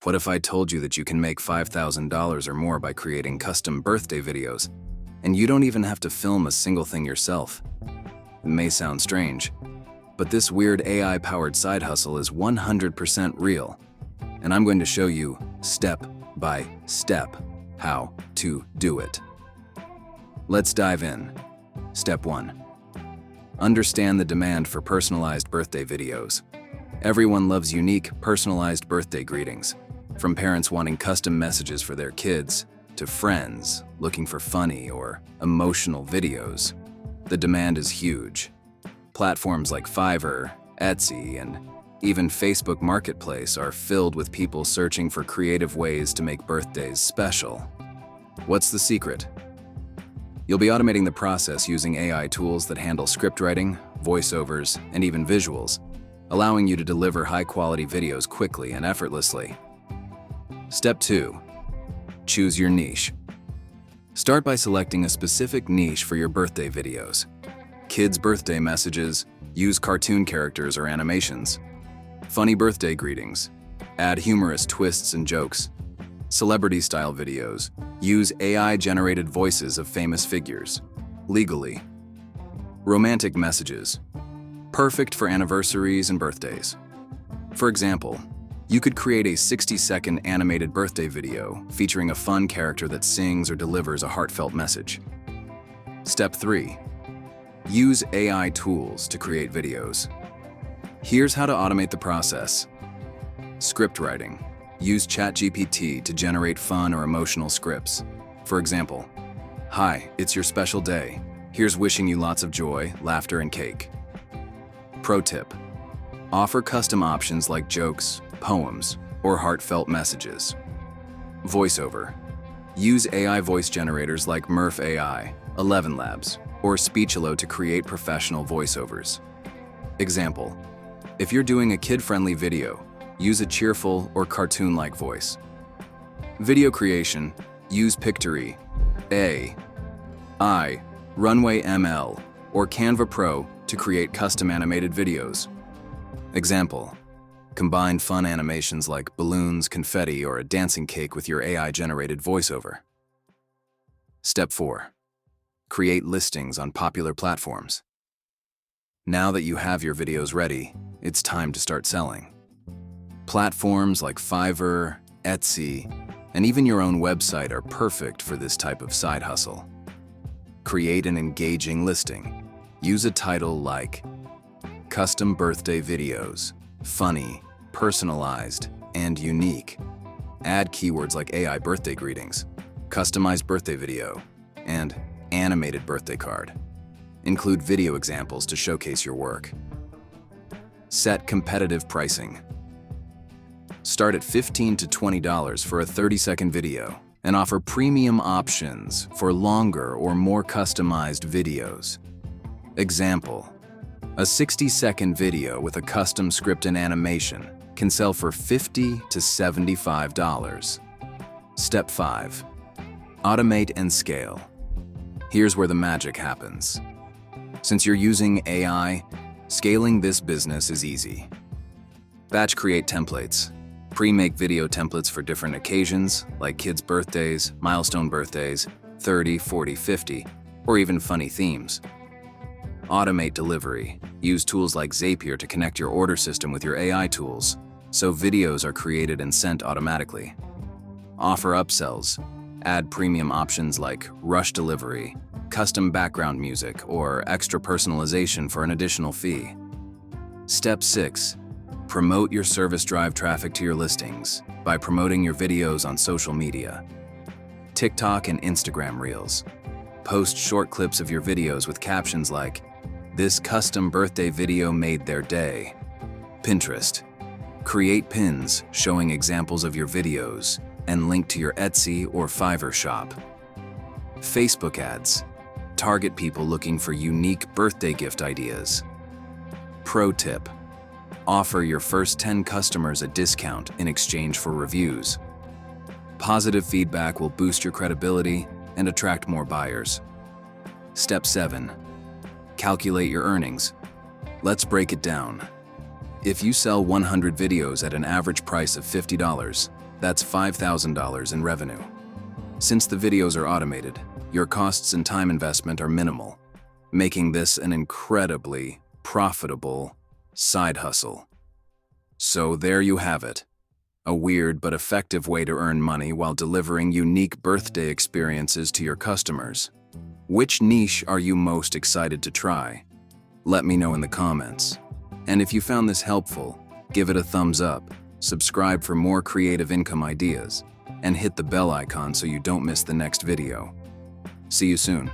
What if I told you that you can make $5,000 or more by creating custom birthday videos, and you don't even have to film a single thing yourself? It may sound strange, but this weird AI-powered side hustle is 100% real, and I'm going to show you step by step how to do it. Let's dive in. Step 1. Understand the demand for personalized birthday videos. Everyone loves unique, personalized birthday greetings, from parents wanting custom messages for their kids to friends looking for funny or emotional videos. The demand is huge. Platforms like Fiverr, Etsy, and even Facebook Marketplace are filled with people searching for creative ways to make birthdays special. What's the secret? You'll be automating the process using AI tools that handle scriptwriting, voiceovers, and even visuals, allowing you to deliver high-quality videos quickly and effortlessly. Step 2. Choose your niche. Start by selecting a specific niche for your birthday videos. Kids' birthday messages, use cartoon characters or animations. Funny birthday greetings, add humorous twists and jokes. Celebrity-style videos, use AI-generated voices of famous figures. Legally. Romantic messages, perfect for anniversaries and birthdays. For example, you could create a 60-second animated birthday video featuring a fun character that sings or delivers a heartfelt message. Step 3. Use AI tools to create videos. Here's how to automate the process. Scriptwriting. Use ChatGPT to generate fun or emotional scripts. For example, "Hi, it's your special day. Here's wishing you lots of joy, laughter, and cake." Pro tip: offer custom options like jokes, poems, or heartfelt messages. Voiceover. Use AI voice generators like Murf AI, ElevenLabs, or Speechelo to create professional voiceovers. Example: if you're doing a kid-friendly video, use a cheerful or cartoon-like voice. Video creation, use Pictory AI, Runway ML, or Canva Pro to create custom animated videos. Example: combine fun animations like balloons, confetti, or a dancing cake with your AI-generated voiceover. Step 4. Create listings on popular platforms. Now that you have your videos ready, it's time to start selling. Platforms like Fiverr, Etsy, and even your own website are perfect for this type of side hustle. Create an engaging listing. Use a title like Custom Birthday Videos, Funny, Personalized, and Unique. Add keywords like AI birthday greetings, customized birthday video, and animated birthday card. Include video examples to showcase your work. Set competitive pricing. Start at $15 to $20 for a 30-second video and offer premium options for longer or more customized videos. Example: a 60-second video with a custom script and animation can sell for $50 to $75. Step 5. Automate and scale. Here's where the magic happens. Since you're using AI, scaling this business is easy. Batch create templates. Pre-make video templates for different occasions, like kids' birthdays, milestone birthdays, 30, 40, 50, or even funny themes. Automate delivery. Use tools like Zapier to connect your order system with your AI tools, so videos are created and sent automatically. Offer upsells. Add premium options like rush delivery, custom background music, or extra personalization for an additional fee. Step 6. Promote your service. Drive traffic to your listings by promoting your videos on social media. TikTok and Instagram Reels. Post short clips of your videos with captions like, "This custom birthday video made their day." Pinterest. Create pins showing examples of your videos and link to your Etsy or Fiverr shop. Facebook ads. Target people looking for unique birthday gift ideas. Pro tip: offer your first 10 customers a discount in exchange for reviews. Positive feedback will boost your credibility and attract more buyers. Step 7. Calculate your earnings. Let's break it down. If you sell 100 videos at an average price of $50, That's $5,000 in revenue. Since the videos are automated, your costs and time investment are minimal, making this an incredibly profitable side hustle. So there you have it. A weird but effective way to earn money while delivering unique birthday experiences to your customers. Which niche are you most excited to try? Let me know in the comments. And if you found this helpful, give it a thumbs up, subscribe for more creative income ideas, and hit the bell icon so you don't miss the next video. See you soon.